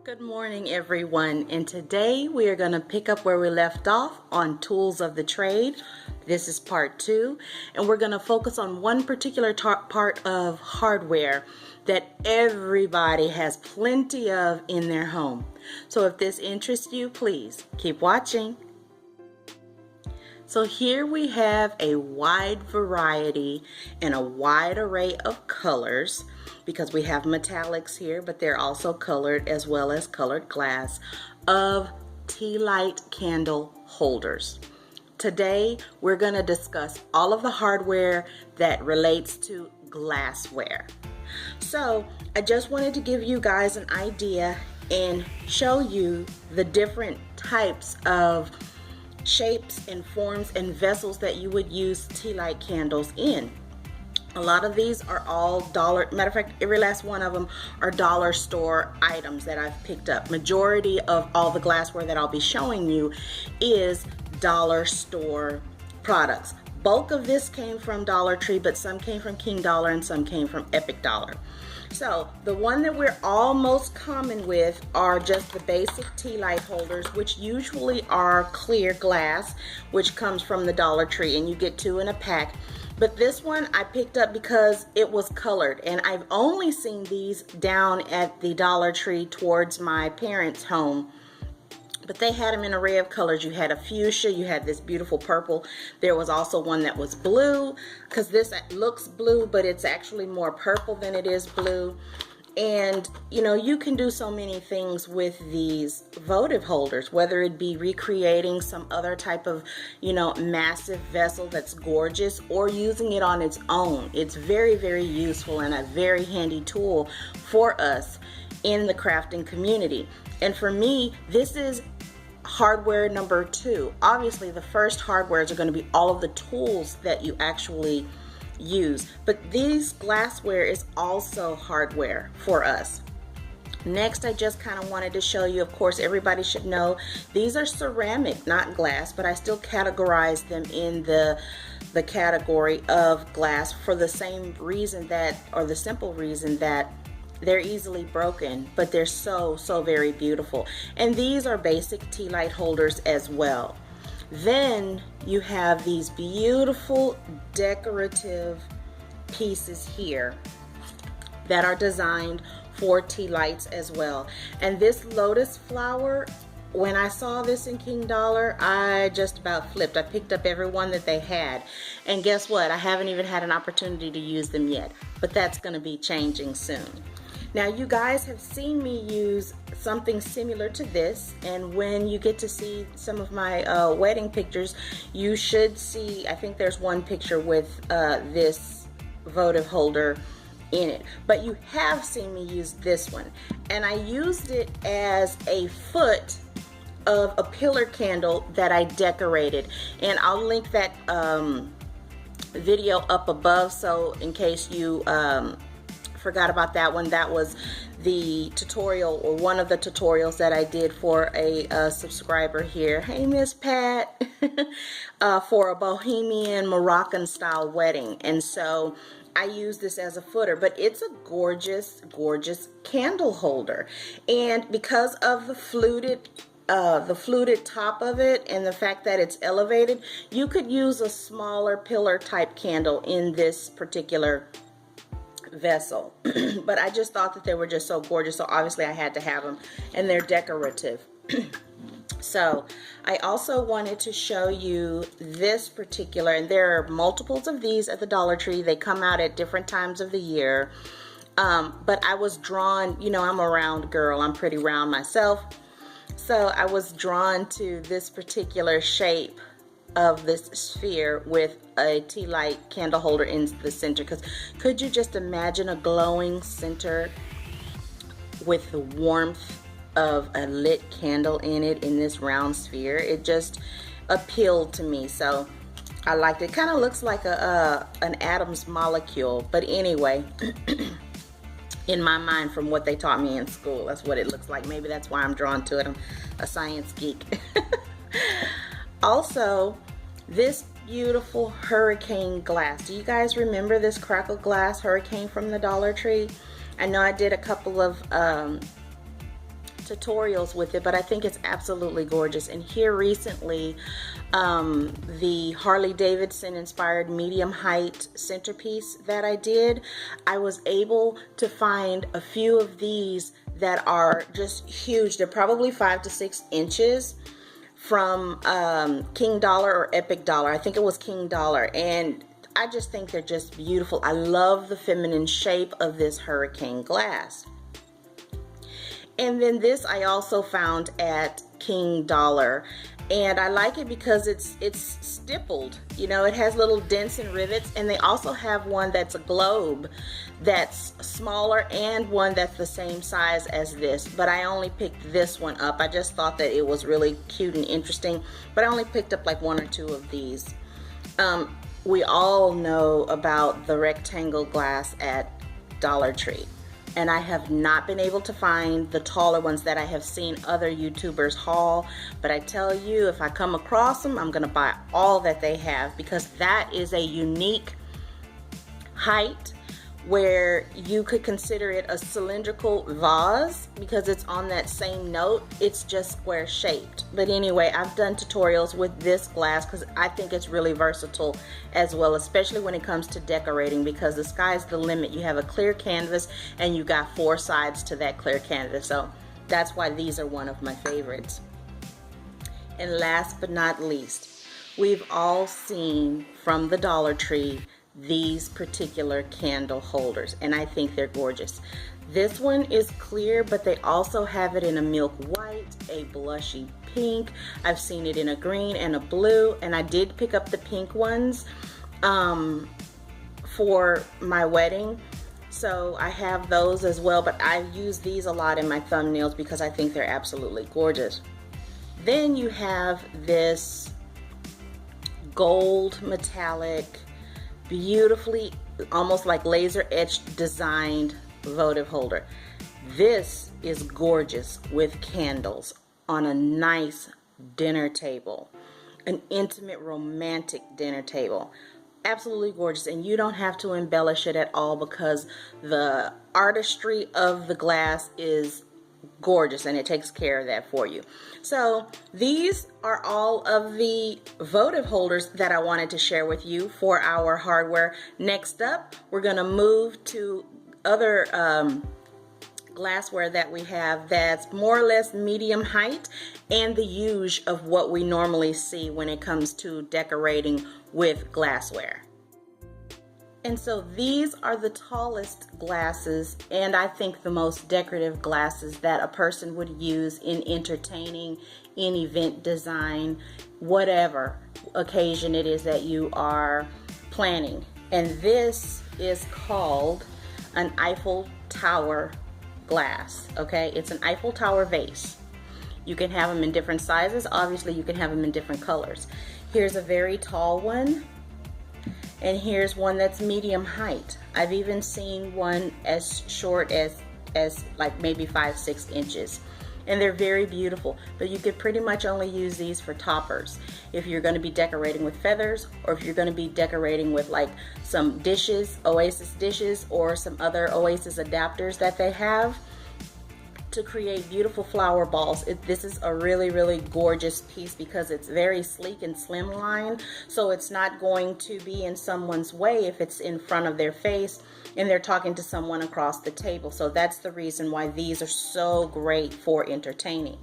Good morning, everyone, and today we are going to pick up where we left off on tools of the trade. This is part 2, and we're going to focus on one particular part of hardware that everybody has plenty of in their home. So if this interests you, please keep watching. So here we have a wide variety and a wide array of colors, because we have metallics here, but they're also colored as well as colored glass, of tea light candle holders. Today we're going to discuss all of the hardware that relates to glassware. So I just wanted to give you guys an idea and show you the different types of shapes and forms and vessels that you would use tea light candles in. A lot of these are all dollar, matter of fact, every last one of them are dollar store items that I've picked up. Majority of all the glassware that I'll be showing you is dollar store products. Bulk of this came from Dollar Tree, but some came from King Dollar and some came from Epic Dollar. So the one that we're all most common with are just the basic tea light holders, which usually are clear glass, which comes from the Dollar Tree, and you get 2 in a pack. But this one I picked up because it was colored, and I've only seen these down at the Dollar Tree towards my parents' home. But they had them in an array of colors. You had a fuchsia, you had this beautiful purple. There was also one that was blue, because this looks blue, but it's actually more purple than it is blue. And you know, you can do so many things with these votive holders, whether it be recreating some other type of, you know, massive vessel that's gorgeous, or using it on its own. It's very, very useful and a very handy tool for us in the crafting community. And for me, this is hardware number 2. Obviously, the first hardwares are going to be all of the tools that you actually use, but these glassware is also hardware for us. Next, I just kind of wanted to show you, of course, everybody should know these are ceramic, not glass, but I still categorize them in the category of glass for the same reason that, or the simple reason that, they're easily broken, but they're so very beautiful. And these are basic tea light holders as well. Then you have these beautiful decorative pieces here that are designed for tea lights as well. And this lotus flower, when I saw this in King Dollar, I just about flipped. I picked up every one that they had. And guess what? I haven't even had an opportunity to use them yet, but that's going to be changing soon. Now, you guys have seen me use something similar to this, and when you get to see some of my wedding pictures, you should see, I think there's one picture with this votive holder in it. But you have seen me use this one, and I used it as a foot of a pillar candle that I decorated, and I'll link that video up above, so in case you forgot about that one. That was the tutorial, or one of the tutorials that I did for a subscriber here. Hey, Miss Pat. For a Bohemian Moroccan style wedding. And so I use this as a footer, but it's a gorgeous candle holder. And because of the fluted top of it and the fact that it's elevated, you could use a smaller pillar type candle in this particular vessel. But I just thought that they were just so gorgeous, so obviously I had to have them, and they're decorative. So I also wanted to show you this particular, and there are multiples of these at the Dollar Tree. They come out at different times of the year, but I was drawn, you know, I'm a round girl, I'm pretty round myself, so I was drawn to this particular shape of this sphere with a tea light candle holder in the center, because could you just imagine a glowing center with the warmth of a lit candle in it in this round sphere? It just appealed to me, so I liked it. Kind of looks like an atom's molecule, but anyway, in my mind, from what they taught me in school, that's what it looks like. Maybe that's why I'm drawn to it. I'm a science geek. Also, this beautiful hurricane glass. Do you guys remember this crackle glass hurricane from the Dollar Tree? I know I did a couple of tutorials with it, but I think it's absolutely gorgeous. And here recently, the Harley Davidson inspired medium height centerpiece that I did, I was able to find a few of these that are just huge. They're probably 5 to 6 inches from King Dollar or Epic Dollar. I think it was King Dollar, and I just think they're just beautiful. I love the feminine shape of this hurricane glass. And then this I also found at King Dollar, and I like it because it's stippled. You know, it has little dents and rivets, and they also have one that's a globe that's smaller and one that's the same size as this, but I only picked this one up. I just thought that it was really cute and interesting, but I only picked up like 1 or 2 of these. We all know about the rectangle glass at Dollar Tree, and I have not been able to find the taller ones that I have seen other YouTubers haul, but I tell you, if I come across them, I'm gonna buy all that they have, because that is a unique height where you could consider it a cylindrical vase because it's on that same note. It's just square shaped. But anyway, I've done tutorials with this glass because I think it's really versatile as well, especially when it comes to decorating, because the sky's the limit. You have a clear canvas and you got 4 sides to that clear canvas, so that's why these are one of my favorites. And last but not least, we've all seen from the Dollar Tree these particular candle holders, and I think they're gorgeous. This one is clear, but they also have it in a milk white, a blushy pink. I've seen it in a green and a blue, and I did pick up the pink ones for my wedding, so I have those as well, but I use these a lot in my thumbnails because I think they're absolutely gorgeous. Then you have this gold metallic, beautifully, almost like laser etched designed votive holder. This is gorgeous with candles on a nice dinner table, an intimate romantic dinner table. Absolutely gorgeous, and you don't have to embellish it at all because the artistry of the glass is gorgeous and it takes care of that for you. So these are all of the votive holders that I wanted to share with you for our hardware. Next up, we're going to move to other glassware that we have that's more or less medium height and the use of what we normally see when it comes to decorating with glassware. And so these are the tallest glasses, and I think the most decorative glasses that a person would use in entertaining, in event design, whatever occasion it is that you are planning. And this is called an Eiffel Tower glass, okay? It's an Eiffel Tower vase. You can have them in different sizes. Obviously, you can have them in different colors. Here's a very tall one. And here's one that's medium height. I've even seen one as short as like maybe 5-6 inches. And they're very beautiful, but you could pretty much only use these for toppers. If you're gonna be decorating with feathers, or if you're gonna be decorating with like some dishes, Oasis dishes, or some other Oasis adapters that they have to create beautiful flower balls. This is a really, really gorgeous piece because it's very sleek and slimline, so it's not going to be in someone's way if it's in front of their face and they're talking to someone across the table. So that's the reason why these are so great for entertaining.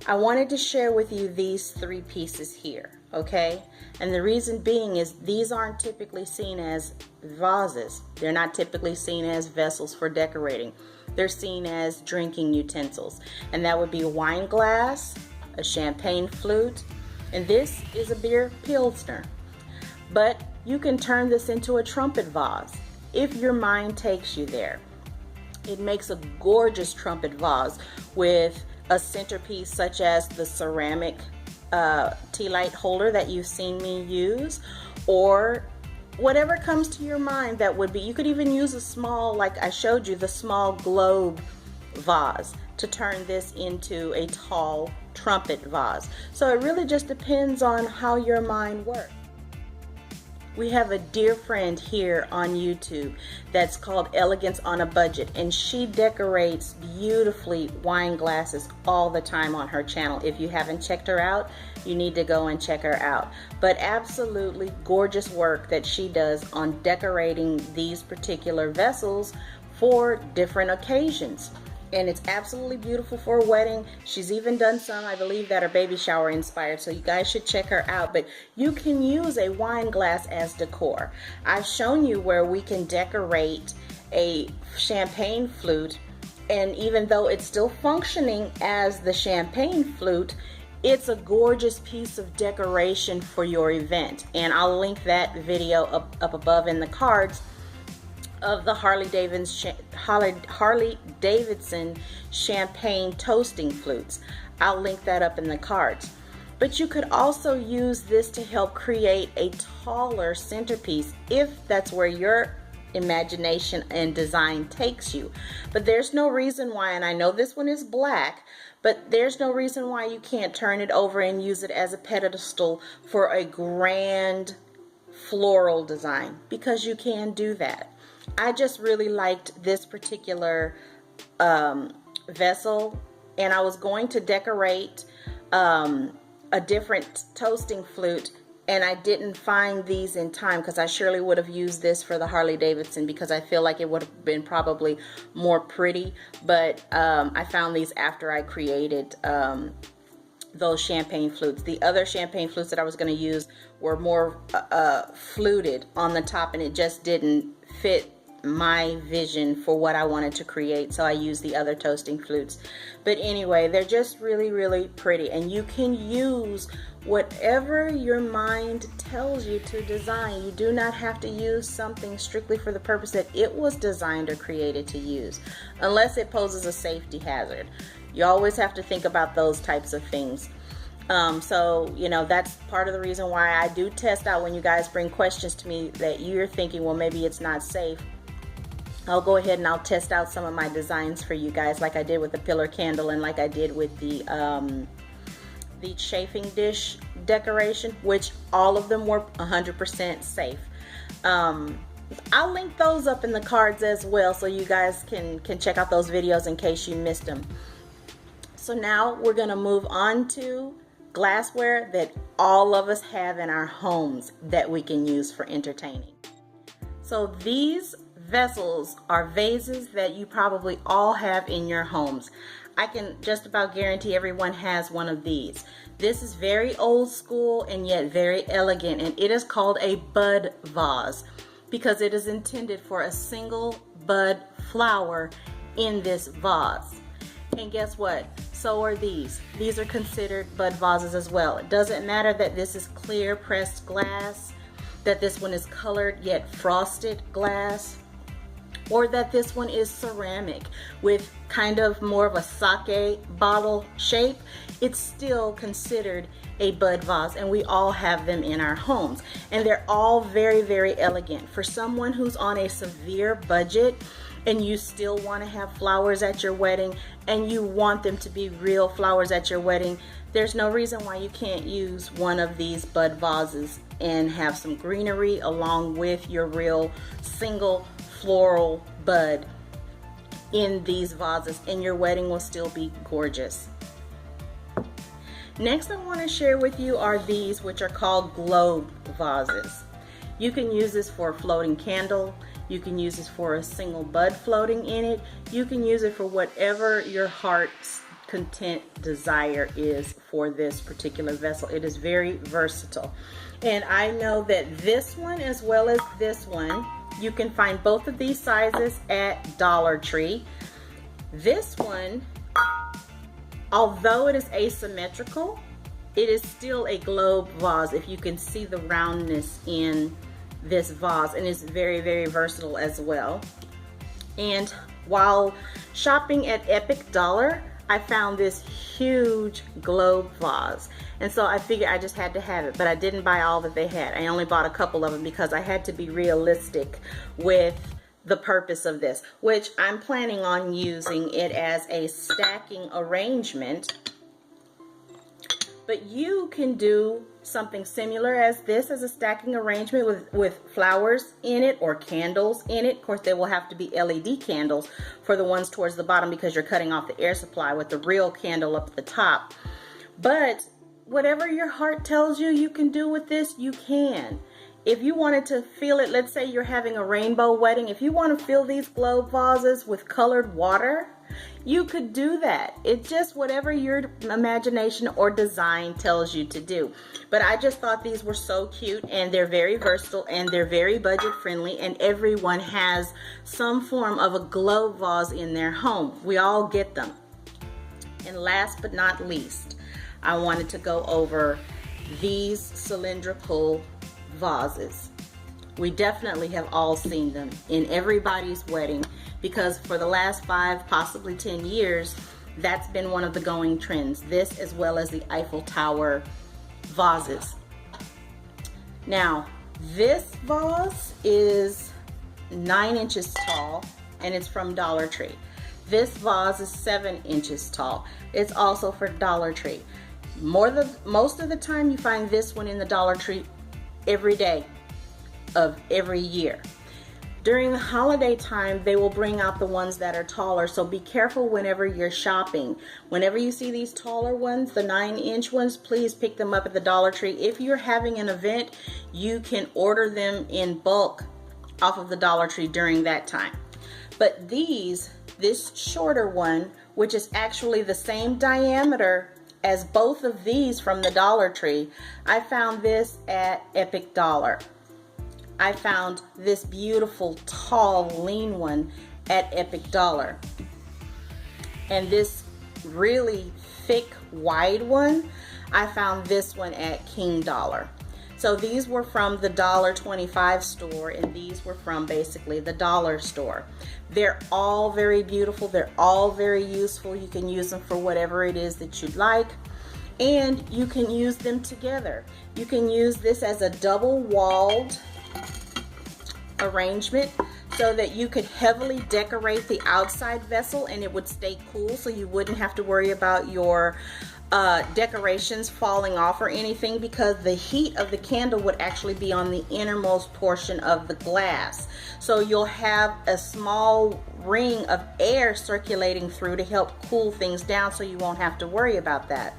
I wanted to share with you these 3 pieces here, okay? And the reason being is these aren't typically seen as vases. They're not typically seen as vessels for decorating. They're seen as drinking utensils. And that would be a wine glass, a champagne flute, and this is a beer pilsner. But you can turn this into a trumpet vase if your mind takes you there. It makes a gorgeous trumpet vase with a centerpiece such as the ceramic tea light holder that you've seen me use, or whatever comes to your mind that would be. You could even use a small, like I showed you, the small globe vase to turn this into a tall trumpet vase. So it really just depends on how your mind works. We have a dear friend here on YouTube that's called Elegance on a Budget, and she decorates beautifully wine glasses all the time on her channel. If you haven't checked her out, you need to go and check her out. But absolutely gorgeous work that she does on decorating these particular vessels for different occasions. And it's absolutely beautiful for a wedding. She's even done some, I believe, that are baby shower inspired, so you guys should check her out. But you can use a wine glass as decor. I've shown you where we can decorate a champagne flute, and even though it's still functioning as the champagne flute, it's a gorgeous piece of decoration for your event. And I'll link that video up above in the cards of the Harley Davidson champagne toasting flutes. I'll link that up in the cards. But you could also use this to help create a taller centerpiece if that's where your imagination and design takes you. But there's no reason why, and I know this one is black, but there's no reason why you can't turn it over and use it as a pedestal for a grand floral design, because you can do that. I just really liked this particular vessel, and I was going to decorate a different toasting flute, and I didn't find these in time, because I surely would have used this for the Harley Davidson, because I feel like it would have been probably more pretty. But I found these after I created those champagne flutes. The other champagne flutes that I was going to use were more fluted on the top, and it just didn't fit my vision for what I wanted to create, so I used the other toasting flutes. But anyway, they're just really, really pretty, and you can use whatever your mind tells you to design. You do not have to use something strictly for the purpose that it was designed or created to use, unless it poses a safety hazard. You always have to think about those types of things. So, you know, that's part of the reason why I do test out when you guys bring questions to me that you're thinking, well, maybe it's not safe. I'll go ahead and I'll test out some of my designs for you guys, like I did with the pillar candle, and like I did with the chafing dish decoration, which all of them were 100% safe. I'll link those up in the cards as well, so you guys can check out those videos in case you missed them. So now we're going to move on to glassware that all of us have in our homes that we can use for entertaining. So these vessels are vases that you probably all have in your homes. I can just about guarantee everyone has one of these. This is very old school and yet very elegant, and it is called a bud vase because it is intended for a single bud flower in this vase. And guess what? So are these. These are considered bud vases as well. It doesn't matter that this is clear pressed glass, that this one is colored yet frosted glass, or that this one is ceramic with kind of more of a sake bottle shape. It's still considered a bud vase, and we all have them in our homes. And they're all very, very elegant. For someone who's on a severe budget and you still want to have flowers at your wedding, and you want them to be real flowers at your wedding, there's no reason why you can't use one of these bud vases and have some greenery along with your real single floral bud in these vases, and your wedding will still be gorgeous. Next, I want to share with you are these, which are called globe vases. You can use this for a floating candle. You can use this for a single bud floating in it. You can use it for whatever your heart's content desire is for this particular vessel. It is very versatile. And I know that this one as well as this one, you can find both of these sizes at Dollar Tree. This one, although it is asymmetrical, it is still a globe vase if you can see the roundness in this vase, and it's very, very versatile as well. And while shopping at Epic Dollar, I found this huge globe vase, and so I figured I just had to have it, but I didn't buy all that they had. I only bought a couple of them because I had to be realistic with the purpose of this, which I'm planning on using it as a stacking arrangement. But you can do something similar as this as a stacking arrangement with flowers in it or candles in it. Of course, they will have to be LED candles for the ones towards the bottom because you're cutting off the air supply with the real candle up at the top. But whatever your heart tells you you can do with this, you can. If you wanted to fill it, let's say you're having a rainbow wedding, if you want to fill these globe vases with colored water, you could do that. It's just whatever your imagination or design tells you to do. But I just thought these were so cute, and they're very versatile, and they're very budget friendly, and everyone has some form of a globe vase in their home. We all get them. And last but not least, I wanted to go over these cylindrical vases. We definitely have all seen them in everybody's wedding because for the last 5, possibly 10 years, that's been one of the going trends. This as well as the Eiffel Tower vases. Now, this vase is 9 inches tall and it's from Dollar Tree. This vase is 7 inches tall. It's also for Dollar Tree. Most of the time you find this one in the Dollar Tree every day of every year. During the holiday time, they will bring out the ones that are taller, so be careful whenever you're shopping. Whenever you see these taller ones, the 9-inch ones, please pick them up at the Dollar Tree. If you're having an event, you can order them in bulk off of the Dollar Tree during that time. But this shorter one, which is actually the same diameter as both of these from the Dollar Tree, I found this at Epic Dollar. I found this beautiful, tall, lean one at Epic Dollar. And this really thick, wide one, I found this one at King Dollar. So these were from the $1.25 store, and these were from basically the dollar store. They're all very beautiful. They're all very useful. You can use them for whatever it is that you'd like. And you can use them together. You can use this as a double-walled arrangement so that you could heavily decorate the outside vessel and it would stay cool, so you wouldn't have to worry about your decorations falling off or anything, because the heat of the candle would actually be on the innermost portion of the glass. So you'll have a small ring of air circulating through to help cool things down, so you won't have to worry about that.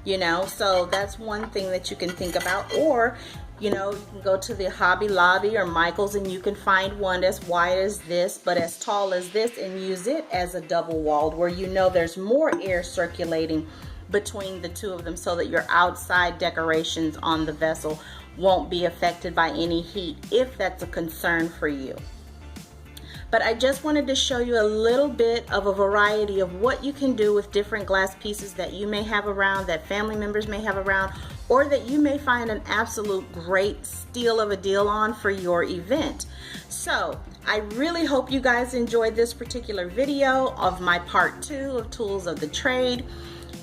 You know, so that's one thing that you can think about. Or, you know, you can go to the Hobby Lobby or Michael's and you can find one as wide as this but as tall as this and use it as a double walled, where you know there's more air circulating between the two of them, so that your outside decorations on the vessel won't be affected by any heat, if that's a concern for you. But I just wanted to show you a little bit of a variety of what you can do with different glass pieces that you may have around, that family members may have around, or that you may find an absolute great steal of a deal on for your event. So I really hope you guys enjoyed this particular video of my part 2 of Tools of the Trade.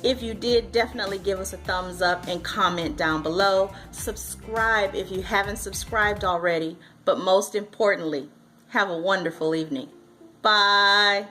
If you did, definitely give us a thumbs up and comment down below. Subscribe if you haven't subscribed already, but most importantly, have a wonderful evening. Bye.